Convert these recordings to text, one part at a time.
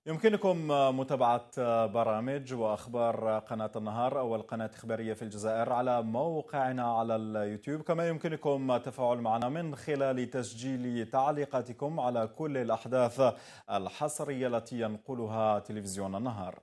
يمكنكم متابعة برامج وأخبار قناة النهار أول قناة إخبارية في الجزائر على موقعنا على اليوتيوب، كما يمكنكم التفاعل معنا من خلال تسجيل تعليقاتكم على كل الأحداث الحصرية التي ينقلها تلفزيون النهار.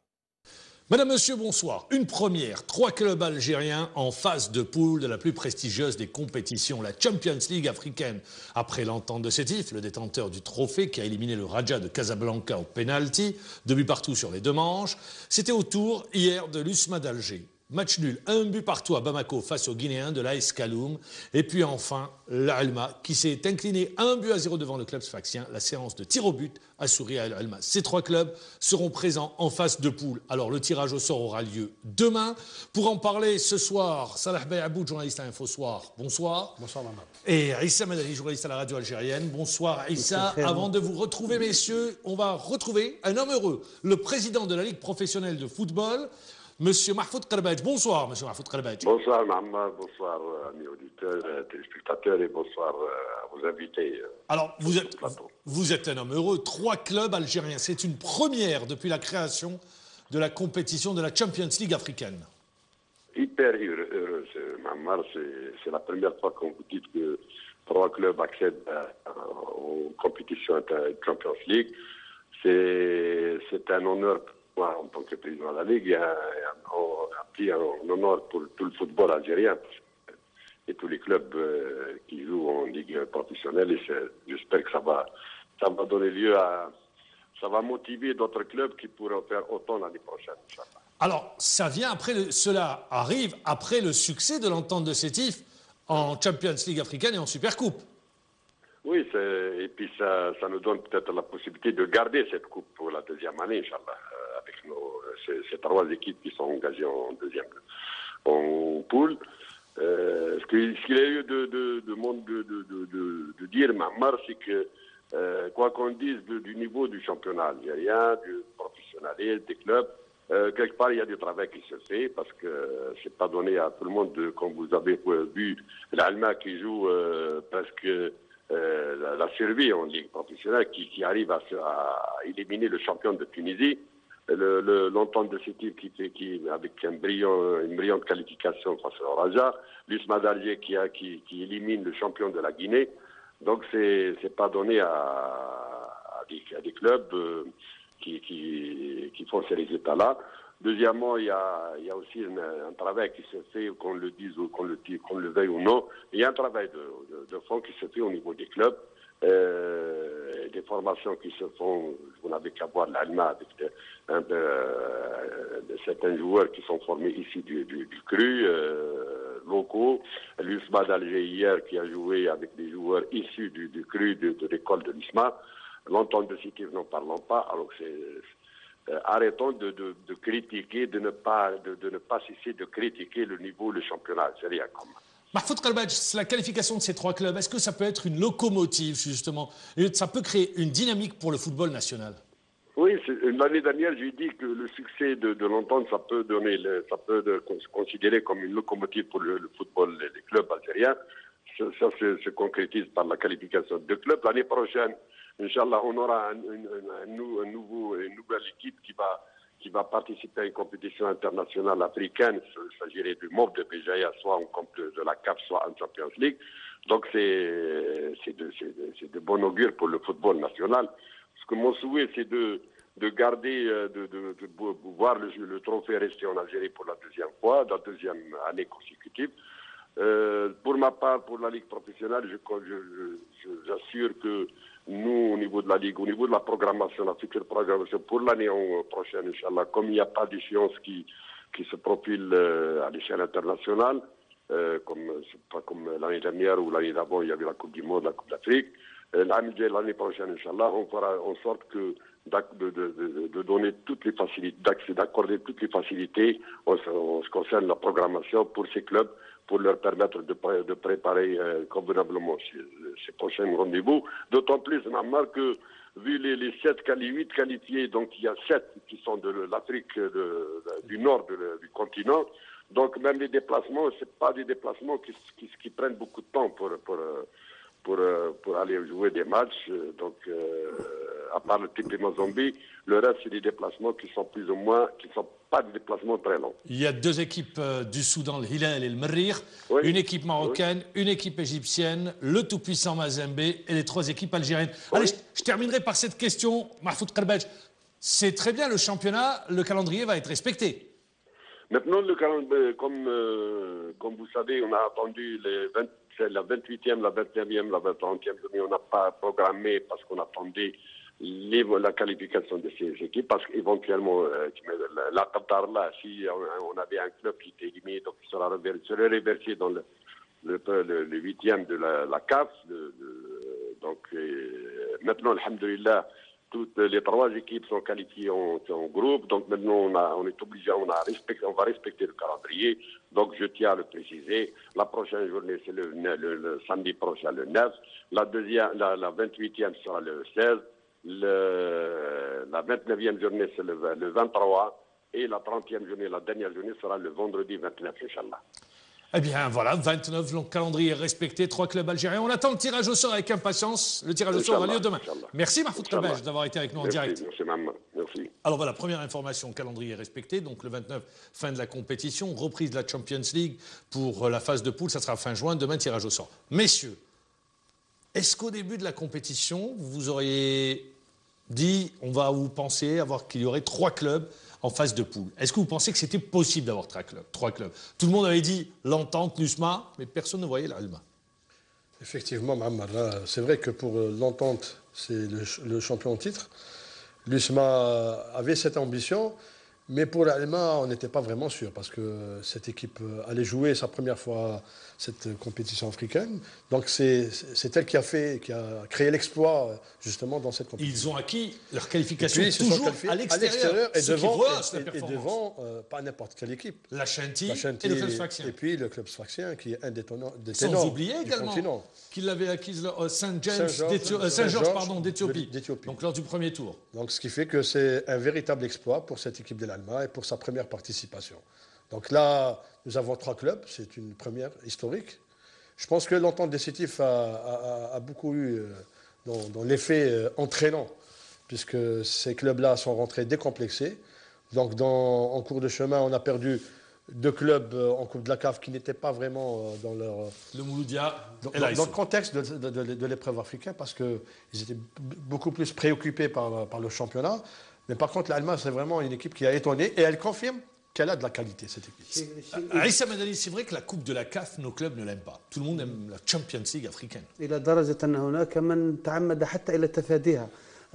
Madame, Monsieur, bonsoir. Une première, 3 clubs algériens en phase de poule de la plus prestigieuse des compétitions, la Champions League africaine. Après l'entente de Sétif, le détenteur du trophée qui a éliminé le Raja de Casablanca au penalty, 2 buts partout sur les 2 manches, c'était au tour hier de l'USMA d'Alger. Match nul, 1 but partout à Bamako face aux Guinéens de l'AS Kaloum. Et puis enfin, l'Alma qui s'est incliné 1-0 devant le club sfaxien. La séance de tir au but a souri à l'Alma. Ces 3 clubs seront présents en phase de poule. Alors le tirage au sort aura lieu demain. Pour en parler ce soir, Salah Bayaboud, journaliste à Infosoir. Bonsoir. Bonsoir maman. Et Issa Madani, journaliste à la radio algérienne. Bonsoir Issa. Avant de vous retrouver messieurs, on va retrouver un homme heureux, le président de la Ligue professionnelle de football, Monsieur Mahfoud Karbadj. Bonsoir, Monsieur Mahfoud Karbadj. Bonsoir, Mohamed. Bonsoir, amis auditeurs, téléspectateurs, et bonsoir à vos invités. Alors, vous êtes un homme heureux. 3 clubs algériens. C'est une première depuis la création de la compétition de la Champions League africaine. Hyper heureux, Mohamed. C'est la première fois qu'on vous dit que 3 clubs accèdent aux compétitions Champions League. C'est un honneur en tant que président de la Ligue, un honneur pour tout le football algérien et tous les clubs qui jouent en Ligue professionnelle. Et j'espère que ça va donner lieu ça va motiver d'autres clubs qui pourront faire autant l'année prochaine. Alors, cela arrive après le succès de l'entente de Sétif en Champions League africaine et en Supercoupe. Oui, et puis ça nous donne peut-être la possibilité de garder cette coupe pour la deuxième année, Inch'Allah, avec ces 3 équipes qui sont engagées en poule. Ce qu'il y a eu de dire, Mamar, c'est que quoi qu'on dise du niveau du championnat algérien, du professionnalisme, des clubs, quelque part il y a du travail qui se fait parce que c'est pas donné à tout le monde, comme vous avez vu, l'Alma qui joue presque la survie en Ligue professionnelle, qui arrive à éliminer le champion de Tunisie, l'entente de Sétif qui avec une brillante qualification face au Raja, l'USMA d'Alger qui élimine le champion de la Guinée. Donc c'est pas donné à des clubs qui font ces résultats-là. Deuxièmement, il y a aussi un travail qui se fait, qu'on le dise ou qu'on le veuille ou non. Il y a un travail de fond qui se fait au niveau des clubs, des formations qui se font. Vous n'avez qu'à voir l'Alma avec certains joueurs qui sont formés ici du CRU, locaux. L'USMA d'Alger hier qui a joué avec des joueurs issus du CRU de l'école de l'USMA. L'entente de Sétif, n'en parlons pas. Alors arrêtons de critiquer, de ne pas cesser de critiquer le championnat algérien. Mahfoud Karbadj, la qualification de ces 3 clubs, est-ce que ça peut être une locomotive justement, et ça peut créer une dynamique pour le football national? Oui, l'année dernière, j'ai dit que le succès de l'entente, ça peut se considérer comme une locomotive pour le football des clubs algériens. Ça se concrétise par la qualification de clubs. L'année prochaine, Inch'Allah, on aura une nouvelle équipe qui va participer à une compétition internationale africaine. Il s'agirait du MOF de Béjaïa, soit en de la CAF, soit en Champions League. Donc c'est de bon augure pour le football national. Parce que mon souhait, c'est de garder, de voir le trophée rester en Algérie pour la deuxième année consécutive. Pour ma part, pour la Ligue professionnelle, j'assure que nous, au niveau de la Ligue, au niveau de la programmation, la future programmation pour l'année prochaine, Inch'Allah, comme il n'y a pas d'échéance qui se profile à l'échelle internationale, pas comme l'année dernière ou l'année d'avant, il y avait la Coupe du Monde, la Coupe d'Afrique. L'année prochaine, Inch'Allah, on fera en sorte de donner toutes les facilités, d'accorder toutes les facilités en ce qui concerne la programmation pour ces clubs, pour leur permettre de préparer convenablement ces prochains rendez-vous. D'autant plus, Mamar, que vu les 8 qualifiés, donc il y a 7 qui sont de l'Afrique du nord du continent. Donc même les déplacements, c'est pas des déplacements qui prennent beaucoup de temps pour aller jouer des matchs. Donc, à part le type de Mozambique, le reste, c'est des déplacements qui sont plus ou moins, qui ne sont pas des déplacements très longs. Il y a deux équipes du Soudan, le Hilal et le Merrir, Oui. une équipe marocaine, une équipe égyptienne, le tout-puissant Mazembe et les trois équipes algériennes. Oui. Allez, je terminerai par cette question, Mahfoud Karbadj. C'est très bien, le championnat, le calendrier va être respecté. Maintenant, comme vous savez, on a attendu la 28e, la 29e, la 30e journée. On n'a pas programmé parce qu'on attendait la qualification de ces équipes. Parce qu'éventuellement, la Qatar, là, si on avait un club qui était éliminé, donc il serait reversé dans le 8e de la CAF. Donc, maintenant, alhamdoulilah, toutes les trois équipes sont qualifiées en groupe. Donc maintenant, on est obligé, on va respecter le calendrier. Donc je tiens à le préciser. La prochaine journée, c'est le samedi prochain, le 9. La 28e sera le 16. La 29e journée, c'est le 23. Et la 30e journée, la dernière journée, sera le vendredi 29, Inch'Allah. Eh bien voilà, 29, le calendrier est respecté, 3 clubs algériens. On attend le tirage au sort avec impatience. Le tirage au sort aura lieu demain. Merci Mahfoud Karbadj d'avoir été avec nous en direct. Merci maman, merci. Alors voilà, première information, calendrier respecté. Donc le 29, fin de la compétition, reprise de la Champions League pour la phase de poule, ça sera fin juin, demain tirage au sort. Messieurs, est-ce qu'au début de la compétition, vous auriez dit, vous pensez qu'il y aurait 3 clubs en phase de poule? Est-ce que vous pensez que c'était possible d'avoir 3 clubs? Tout le monde avait dit l'Entente, l'USMA, mais personne ne voyait l'Alma. Effectivement, Mohamed, c'est vrai que pour l'Entente, c'est le champion en titre. L'USMA avait cette ambition, mais pour l'Alma, on n'était pas vraiment sûr, parce que cette équipe allait jouer sa première fois cette compétition africaine. Donc c'est elle qui a créé l'exploit justement dans cette compétition. Ils ont acquis leur qualification puis, toujours à l'extérieur et devant pas n'importe quelle équipe. La Shanti et le club sfaxien. Et puis le club sfaxien qui est un des ténors sans oublier également qu'il avait acquise Saint-Georges d'Éthiopie. Donc lors du premier tour. Donc ce qui fait que c'est un véritable exploit pour cette équipe de l'Alma et pour sa première participation. Donc là, nous avons 3 clubs, c'est une première historique. Je pense que l'Entente des Sétifs a beaucoup eu dans l'effet entraînant, puisque ces clubs-là sont rentrés décomplexés. Donc en cours de chemin, on a perdu 2 clubs en Coupe de la CAF qui n'étaient pas vraiment dans leur... Le Mouloudia dans le contexte de l'épreuve africaine, parce qu'ils étaient beaucoup plus préoccupés par le championnat. Mais par contre, l'Alma, c'est vraiment une équipe qui a étonné et elle confirme qu'elle a de la qualité, cette équipe. Aïssa Madani, c'est vrai que la Coupe de la CAF, nos clubs ne l'aiment pas. Tout le monde aime la Champions League africaine.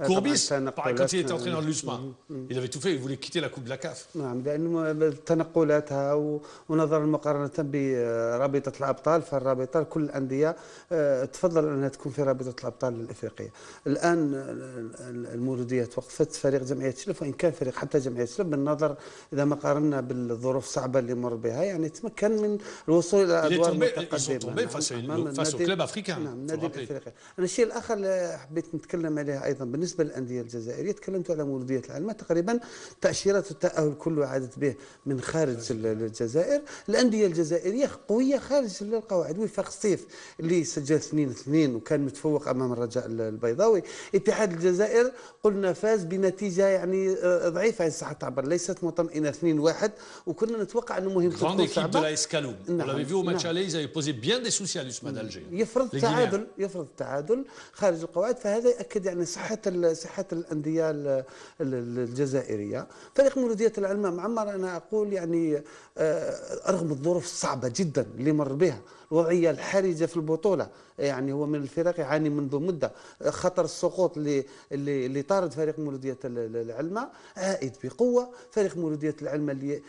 Courbis, pareil, quand il était entraîneur de l'USMA, il avait tout fait, il voulait quitter la Coupe de la CAF. نعم لأنه تنقلاتها ونظرا مقارنة برابطة الأبطال فالرابطة كل الأندية تفضل أنها تكون في رابطة الأبطال الإفريقية. الآن المولودية توقفت فريق جمعية شلف وإن كان فريق حتى جمعية شلف بالنظر إذا ما قارنا بالظروف الصعبة اللي مر بها يعني تمكن من الوصول إلى أدوار متقدمة. face au club africain. نعم النادي الإفريقي. الشيء الآخر اللي حبيت نتكلم عليه أيضا بالنسبة للأندية الجزائرية تكلمت على مولودية العلمة تقريبا تأشيرات التأهل كله عادت به من خارج الجزائر. الأندية الجزائرية قوية خارج القواعد. وفاق سطيف اللي سجل 2-2 وكان متفوق أمام الرجاء البيضاوي. اتحاد الجزائر قلنا فاز بنتيجة يعني ضعيفة إن صح التعبير ليست مطمئنة 2-1 وكنا نتوقع أنه مهم grande équipe de la Escaloum. On l'avait vu au match aller, ils avaient posé bien des soucis à l'USMA d'Alger. يفرض التعادل خارج القواعد فهذا يأكد يعني صحة الأندية الجزائرية. فريق مولودية العلمة معمر أنا أقول يعني رغم الظروف الصعبة جدا اللي مر بها الوضعية الحرجة في البطولة يعني هو من الفرق يعاني منذ مدة خطر السقوط اللي طارد فريق مولودية العلمة عائد بقوة. فريق مولودية العلمة اللي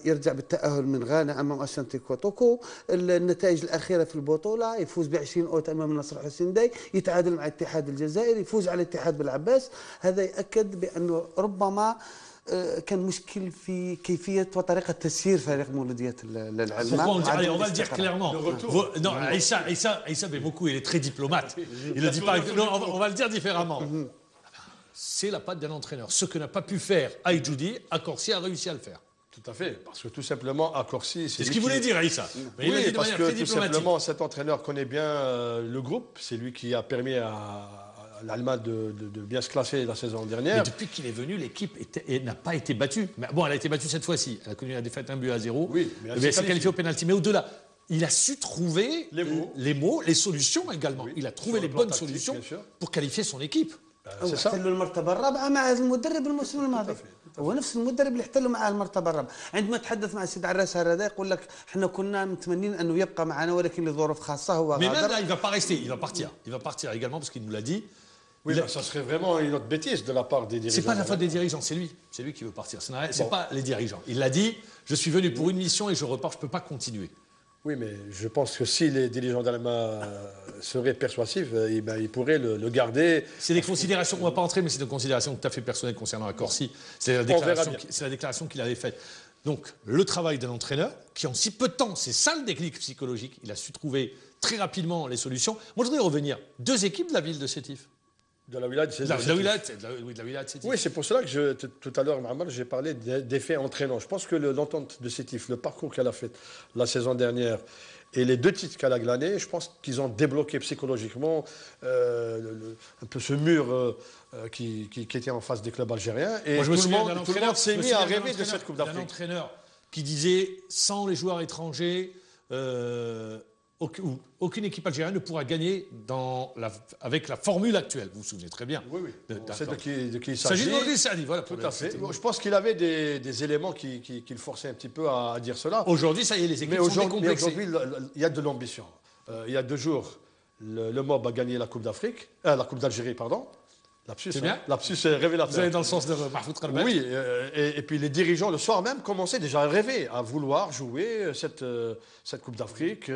يرجع بالتأهل من غانا أمام أشانتي كوتوكو. النتائج الأخيرة في البطولة يفوز ب20 أوت أمام النصر حسين داي يتعادل مع الاتحاد الجزائري يفوز على الاتحاد بالعباس. هذا يأكد بأنه ربما كان مشكل في كيفية وطريقة تسيير فريق مولودية العلمة. On va le dire clairement. Non, Aïssa aime beaucoup, il est très diplomate. Il ne dit pas. Non, on va le dire différemment. C'est la patte d'un entraîneur. Ce que n'a pas pu faire Aïdjoudi, Accorsi a réussi à le faire. Tout à fait, parce que tout simplement, à Corsi... C'est ce qu'il voulait dire, Aïssa. Mais il l'a dit Oui, de parce manière que très tout diplomatique. simplement, cet entraîneur connaît bien le groupe. C'est lui qui a permis à l'Allemagne de bien se classer la saison Mais dernière. depuis qu'il est venu, l'équipe n'a pas été battue. Mais bon, elle a été battue cette fois-ci. Elle a connu la défaite 1-0. Oui, mais elle elle s'est s'est qualifiée au pénalty. Mais au-delà, il a su trouver les mots. les solutions également. Oui. Il a trouvé Sur les le plan bonnes tactique, solutions bien sûr. pour qualifier son équipe. C'est ça. احتلوا المرتبه الرابعه مع هذا المدرب الموسم الماضي هو نفس المدرب اللي احتلوا معاه المرتبه الرابعه عندما تحدث مع السيد عراس هذا يقول لك احنا كنا متمنين انه يبقى معنا ولكن لظروف خاصه هو Mais même غادر là, il ne va pas rester. Il va partir. Il va partir également parce qu'il nous l'a dit. Oui, mais ça serait vraiment une autre bêtise de la part des dirigeants. C'est pas la faute des dirigeants, c'est lui. C'est lui qui veut partir. C'est pas les dirigeants. Il l'a dit, je suis venu pour une mission et je repars, je ne peux pas continuer. Oui, mais je pense que si les dirigeants d'Allemagne seraient persuasifs, ils pourraient le garder. C'est des considérations, on ne va pas entrer, mais c'est des considérations tout à fait personnelles concernant la Corsie. C'est la déclaration qu'il avait faite. Donc, le travail d'un entraîneur qui, en si peu de temps, c'est ça le déclic psychologique, il a su trouver très rapidement les solutions. Moi, je voudrais revenir. 2 équipes de la ville de Sétif. De la wilaya de Sétif. De la wilaya de Sétif. Oui, c'est pour cela que tout à l'heure, Mohamed, j'ai parlé d'effets entraînants. Je pense que l'entente de Sétif, le parcours qu'elle a fait la saison dernière et les 2 titres qu'elle a glanés, je pense qu'ils ont débloqué psychologiquement un peu ce mur qui était en face des clubs algériens. Et moi, je me tout souviens le monde s'est mis à rêver de cette Coupe d'Afrique. Un entraîneur qui disait, sans les joueurs étrangers, aucune équipe algérienne ne pourra gagner avec la formule actuelle. Vous vous souvenez très bien. Oui, oui. C'est de qui il s'agit. s'agit. Voilà, tout à fait. Je pense qu'il avait des éléments qui le forçaient un petit peu à dire cela. Aujourd'hui, ça y est, les équipes sont décomplexées. Mais aujourd'hui, il y a de l'ambition. Il y a 2 jours, le MOB a gagné la Coupe d'Afrique, la Coupe d'Algérie, pardon. C'est bien. Lapsus est révélateur. Vous allez dans le sens de Mahfoud Khalbet. Oui, et puis les dirigeants, le soir même, commençaient déjà à rêver, à vouloir jouer cette Coupe d'Afrique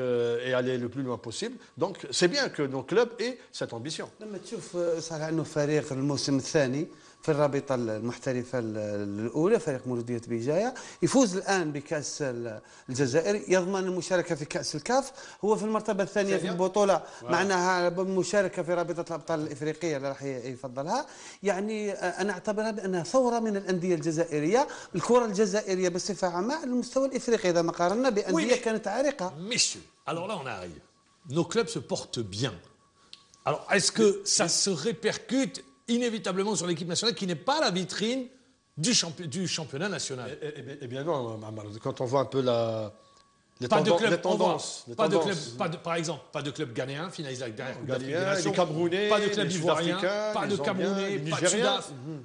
et aller le plus loin possible. Donc c'est bien que nos clubs aient cette ambition. لما تشوف صار عنده فريق الموسم الثاني في الرابطه المحترفه الاولى فريق مولوديه بجايه يفوز الان بكاس الجزائر يضمن المشاركه في كاس الكاف هو في المرتبه الثانيه في البطوله معناها مشاركه في رابطه الابطال الافريقيه اللي راح يفضلها يعني انا اعتبرها بانها ثوره من الانديه الجزائريه الكره الجزائريه بصفه عامه على المستوى الافريقي اذا ما قارنا بانديه كانت عريقه. Messieurs, alors là on arrive. Nos clubs se portent bien. Alors est-ce que ça se répercute inévitablement sur l'équipe nationale qui n'est pas la vitrine du championnat national? Eh bien non, quand on voit un peu les tendances. Par exemple, pas de club ghanéen finalise la dernière Coupe d'Afrique des Ghanéens, Nations, les Camerounais, pas de club les ivoirien, Sud-Africains, pas de les Camerounais, Zambiens, pas de Nigériens.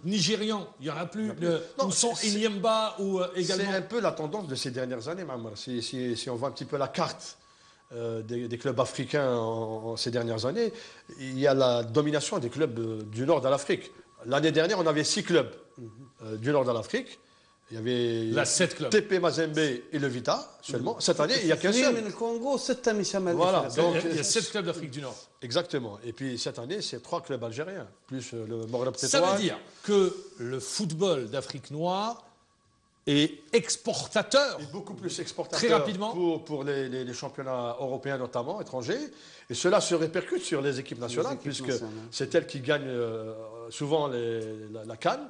Nigérian, il n'y en a plus. Non, Son Inyemba ou également. C'est un peu la tendance de ces dernières années, Mamar. Si on voit un petit peu la carte des clubs africains ces dernières années, il y a la domination des clubs du nord de l'Afrique. L'année dernière, on avait 6 clubs du nord de l'Afrique. Il y avait 7 clubs. TP Mazembe et le Vita seulement. Cette année, il n'y a qu'un seul. Voilà, donc il y a 7 clubs d'Afrique du Nord. Exactement. Et puis cette année, c'est 3 clubs algériens, plus le Maghreb Tétouan. Ça veut dire que le football d'Afrique noire est exportateur. Et beaucoup plus exportateur très rapidement pour les championnats européens notamment, étrangers. Et cela se répercute sur les équipes nationales, puisque c'est elles qui gagnent souvent la CAN.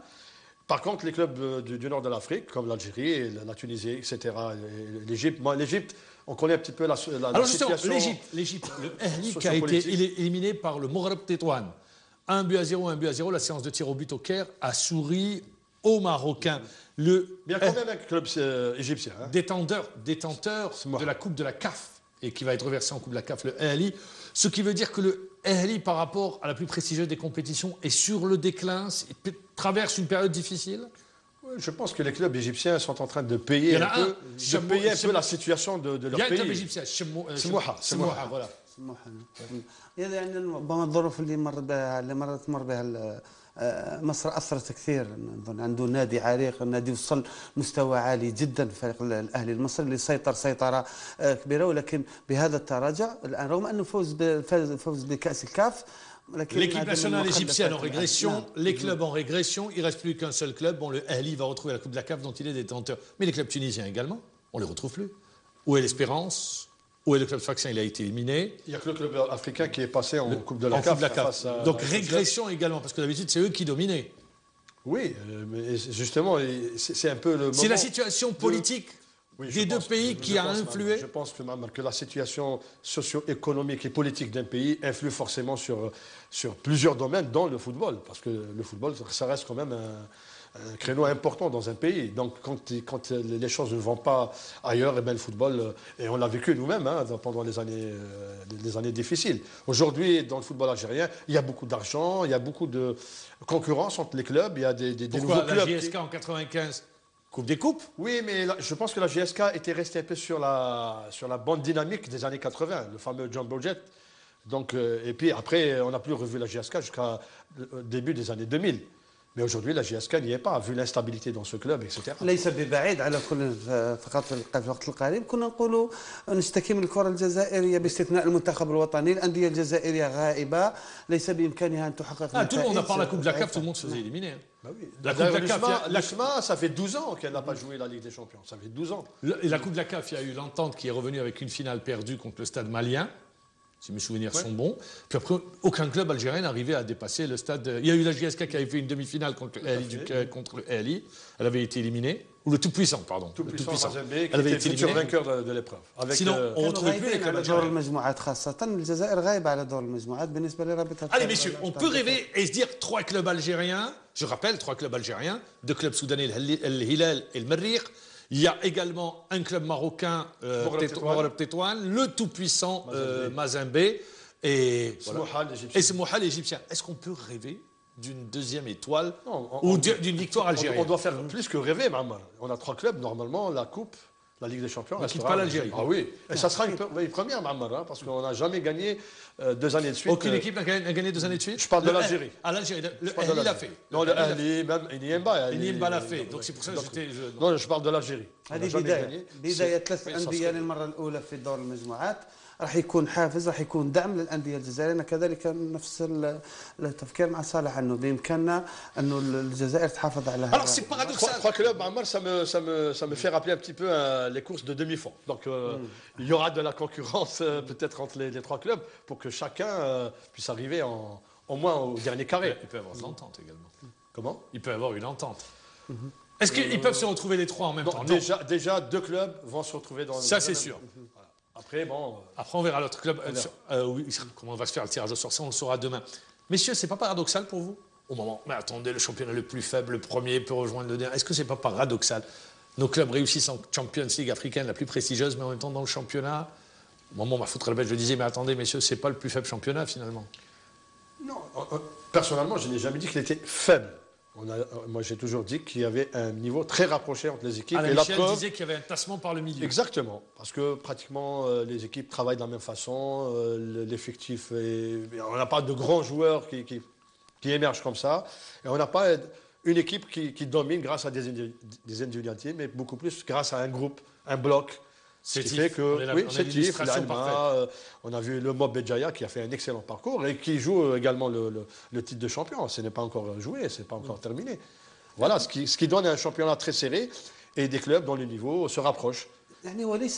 Par contre, les clubs du nord de l'Afrique, comme l'Algérie, la Tunisie, etc., l'Égypte, on connaît un petit peu la Alors justement, situation. l'Égypte, le Ahli qui a été éliminé par le Maghreb Tétouan. 1-0, la séance de tir au but au Caire a souri aux Marocains. Mais il y a quand même un club égyptien. Hein. Détenteur de la Coupe de la CAF et qui va être reversé en Coupe de la CAF, le Ahli. Ce qui veut dire que le Ahli, par rapport à la plus prestigieuse des compétitions, est sur le déclin, traverse une période difficile. Je pense que les clubs égyptiens sont en train de payer un peu la situation de leur pays. Il y a un club égyptien, Semouha, voilà. يعني ربما الظروف اللي مرت تمر بها مصر اثرت كثير. نظن عنده نادي عريق، النادي وصل مستوى عالي جدا فريق الاهلي المصري اللي سيطر سيطره كبيره، ولكن بهذا التراجع الان رغم انه فوز بكاس الكاف. L'équipe nationale égyptienne en régression, les clubs en régression, il ne reste plus qu'un seul club. Bon, le Ahli va retrouver la Coupe de la CAF dont il est détenteur. Mais les clubs tunisiens également, on ne les retrouve plus. Où est l'Espérance? Où est le club Sfaxien? Il a été éliminé. Il n'y a que le club africain qui est passé en Coupe de la CAF. Donc régression également, parce que d'habitude c'est eux qui dominaient. Oui, mais justement, c'est un peu le moment... C'est la situation politique des deux pays qui a influé. Je pense que la situation socio-économique et politique d'un pays influe forcément sur plusieurs domaines, dont le football. Parce que le football, ça reste quand même un créneau important dans un pays. Donc quand les choses ne vont pas ailleurs, et bien, le football, et on l'a vécu nous-mêmes pendant les années difficiles. Aujourd'hui, dans le football algérien, il y a beaucoup d'argent, il y a beaucoup de concurrence entre les clubs, il y a des nouveaux clubs. Pourquoi la JSK en 95 Coupe des coupes? Oui, mais je pense que la GSK était restée un peu sur la bonne dynamique des années 80, le fameux Jumbo Jet. Donc, et puis après, on n'a plus revu la GSK jusqu'au début des années 2000. Mais aujourd'hui, la GSK n'y est pas, vu l'instabilité dans ce club, etc. ليس ببعيد على كل فقط في الوقت القريب كنا نقولوا نشتكي من الكرة الجزائرية باستثناء المنتخب الوطني الأندية الجزائرية غائبة ليس بإمكانها أن تحقق tout le monde a parlé de la Coupe de la CAF, tout le monde se faisait éliminer. Bah oui. La Coupe de la CAF, l'USMA, ça fait 12 ans qu'elle n'a pas joué la Ligue des Champions. Ça fait 12 ans. La Coupe de la CAF, il y a eu l'entente qui est revenue avec une finale perdue contre le Stade malien, si mes souvenirs sont bons. Puis après, aucun club algérien n'arrivait à dépasser le Stade. Il y a eu la JSK qui avait fait une demi-finale contre le Ali. Elle avait été éliminée. Ou le Tout-Puissant, pardon. Tout-Puissant, elle avait été futur vainqueur de l'épreuve. Sinon, on ne retrouvait plus les clubs دور algériens. المجموعات خاصة الجزائر غايبة على دور المجموعات بالنسبة لرابطة. Allez messieurs, on peut rêver et se dire 3 clubs algériens, je rappelle 3 clubs algériens, 2 clubs soudanais, El Hilal et le Merrikh. Il y a également un club marocain, Moreb Tétouan, le tout-puissant Mazembe et Smoha l'Égyptien. Est-ce qu'on peut rêver d'une deuxième étoile ou d'une victoire algérienne? On doit faire plus que rêver, Maman. On a 3 clubs, normalement, la Coupe, la Ligue des Champions. On ne quitte pas l'Algérie. Ah oui, et ça sera une première, Maman, parce qu'on n'a jamais gagné 2 années de suite. Aucune équipe n'a gagné 2 années de suite? Je parle de l'Algérie. Ah, l'Algérie, le Ahly l'a fait. Non, le Ahly, même Niemba l'a fait, donc c'est pour ça que j'étais... Non, je parle de l'Algérie. هذه بداية 3 أندية للمرة الأولى في دور المجموعات راح يكون حافز راح يكون دعم للأندية الجزائرية كذلك نفس التفكير مع صالح أنه بإمكاننا أنه الجزائر تحافظ على هذا. Alors c'est paradoxal. 3 clubs, Maman, ça me fait rappeler un petit peu les courses de demi-fond. Donc il y aura de la concurrence peut-être entre les 3 clubs pour que chacun puisse arriver au moins au dernier carré. Il peut y avoir une entente également. Comment? Il peut y avoir une entente. Est-ce qu'ils peuvent se retrouver les 3 en même temps? Déjà 2 clubs vont se retrouver dans... Ça c'est sûr. Voilà. Après, bon... Après, on verra l'autre club. Oui, comment on va se faire le tirage au sort, ça on le saura demain. Messieurs, c'est pas paradoxal pour vous? Au moment, mais attendez, le championnat le plus faible, le premier peut rejoindre le dernier. Est-ce que c'est pas paradoxal? Nos clubs réussissent en Champions League africaine, la plus prestigieuse, mais en même temps dans le championnat. Au moment, Mahfoud Khelbet, je disais, mais attendez, messieurs, c'est pas le plus faible championnat finalement. Non, personnellement, je n'ai jamais dit qu'il était faible. Moi, j'ai toujours dit qu'il y avait un niveau très rapproché entre les équipes. Alain Michel disait qu'il y avait un tassement par le milieu. Exactement, parce que pratiquement les équipes travaillent de la même façon, l'effectif on n'a pas de grands joueurs qui émergent comme ça, et on n'a pas une équipe qui domine grâce à des individualités, mais beaucoup plus grâce à un groupe, un bloc. Ce qui fait que, oui, c'est Tif, on a vu le Mob Bedjaya qui a fait un excellent parcours et qui joue également le titre de champion. Ce n'est pas encore joué, ce n'est pas encore terminé. Voilà, ce qui donne un championnat très serré et des clubs dont le niveau se rapproche. يعني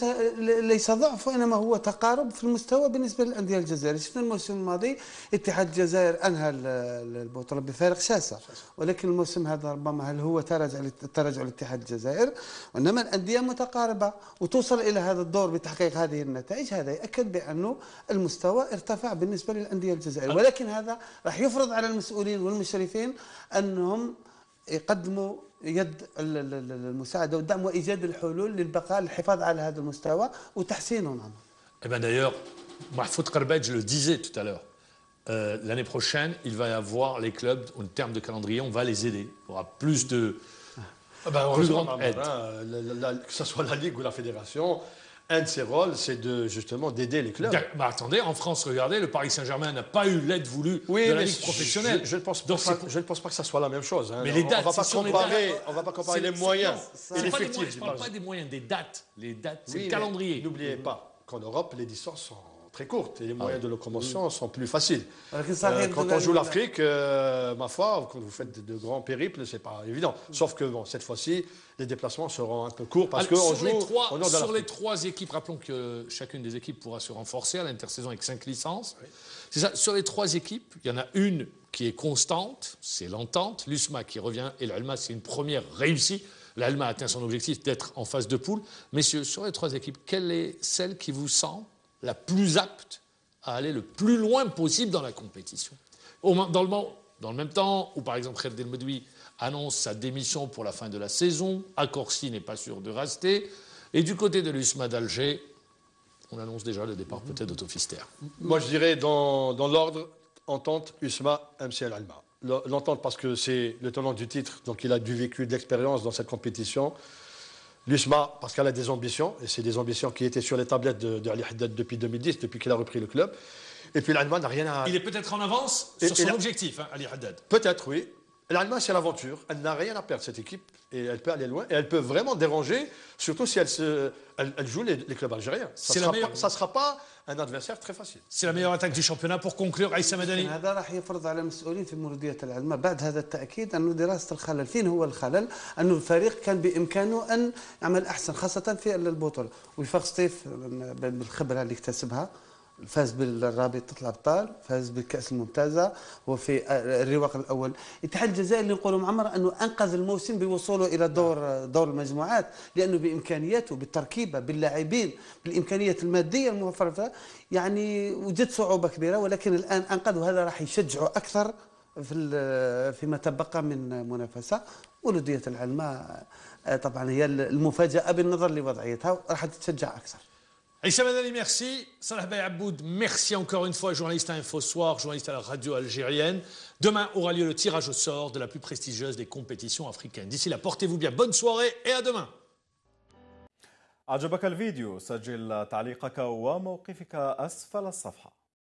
ليس ضعف وانما هو تقارب في المستوى بالنسبه للانديه الجزائريه، شفنا الموسم الماضي اتحاد الجزائر انهى البطوله بفارق شاسع، ولكن الموسم هذا ربما هل هو تراجع لاتحاد الجزائر، وانما الانديه متقاربه وتوصل الى هذا الدور بتحقيق هذه النتائج، هذا يؤكد بانه المستوى ارتفع بالنسبه للانديه الجزائريه، ولكن هذا راح يفرض على المسؤولين والمشرفين انهم يقدموا يد المساعده والدعم وايجاد الحلول للبقاء للحفاظ على هذا المستوى وتحسينه. نعم. Eh bien d'ailleurs, Mahfoud Khelbet, je le disais tout à l'heure, l'année prochaine, il va y avoir les clubs, en termes de calendrier, on va les aider. Il y aura plus de plus grande aide. Que ce soit la Ligue ou la Fédération, un de ses rôles, c'est justement d'aider les clubs. Bah attendez, en France, regardez, le Paris Saint-Germain n'a pas eu l'aide voulue de la Ligue professionnelle. Je ne pense pas que ça soit la même chose. Hein. Mais les dates, on ne va pas comparer les moyens et l'effectif. Je ne parle pas des moyens, des dates. Les dates, c'est le calendrier. N'oubliez pas qu'en Europe, les distances sont très courtes et les moyens de locomotion sont plus faciles. Quand on joue l'Afrique, ma foi, quand vous faites de grands périples, c'est pas évident. Sauf que bon, cette fois-ci, les déplacements seront un peu courts parce qu'on joue au nord de sur les 3 équipes, rappelons que chacune des équipes pourra se renforcer à l'intersaison avec 5 licences. Oui. C'est ça. Sur les 3 équipes, il y en a une qui est constante, c'est l'entente. L'USMA qui revient et l'Alma, c'est une première réussie. L'Alma a atteint son objectif d'être en phase de poule. Messieurs, sur les trois équipes, quelle est celle qui vous semble la plus apte à aller le plus loin possible dans la compétition? Dans le même temps où, par exemple, Khaled El Medoui annonce sa démission pour la fin de la saison, Akorsi n'est pas sûr de rester, et du côté de l'USMA d'Alger, on annonce déjà le départ peut-être d'Otto Pfister. Moi, je dirais dans l'ordre, entente USMA, MCL Alma. L'entente parce que c'est le tenant du titre, donc il a du vécu, de l'expérience dans cette compétition. L'USMA parce qu'elle a des ambitions, et c'est des ambitions qui étaient sur les tablettes de Ali Haddad depuis 2010, depuis qu'il a repris le club. Et puis l'Allemand n'a rien à... Il est peut-être en avance sur son objectif, hein, Ali Haddad. Peut-être, oui. L'Allemand, c'est l'aventure. Elle n'a rien à perdre, cette équipe. Et elle peut aller loin. Et elle peut vraiment déranger, surtout si elle joue les clubs algériens. Ça ne sera pas un adversaire très facile. C'est la meilleure attaque du championnat. Pour conclure, Aïssa Madani. هذا راح يفرض على المسؤولين في مولودية العلماء بعد هذا التأكيد أنه دراسة الخلل. فين هو الخلل؟ أنه الفريق كان بإمكانه أن يعمل أحسن خاصة في البطولة. وفاق سطيف بالخبرة اللي اكتسبها فاز بالرابطة الأبطال، فاز بالكأس الممتازة، وفي الرواق الأول. الاتحاد الجزائري اللي نقولوا معمر أنه أنقذ الموسم بوصوله إلى دور المجموعات، لأنه بإمكانياته بالتركيبة باللاعبين بالإمكانيات المادية الموفرة يعني وجد صعوبة كبيرة، ولكن الآن أنقذ، وهذا راح يشجعه أكثر فيما تبقى من منافسة. ولودية العلماء طبعا هي المفاجأة بالنظر لوضعيتها، راح تشجع أكثر. Aïssa Madani, merci. Salah Bayaboud, merci encore une fois, journaliste à Info Soir, journaliste à la radio algérienne. Demain aura lieu le tirage au sort de la plus prestigieuse des compétitions africaines. D'ici là, portez-vous bien, bonne soirée et à demain. أعجبك الفيديو؟ سجل تعليقك وموقفك أسفل الصفحة.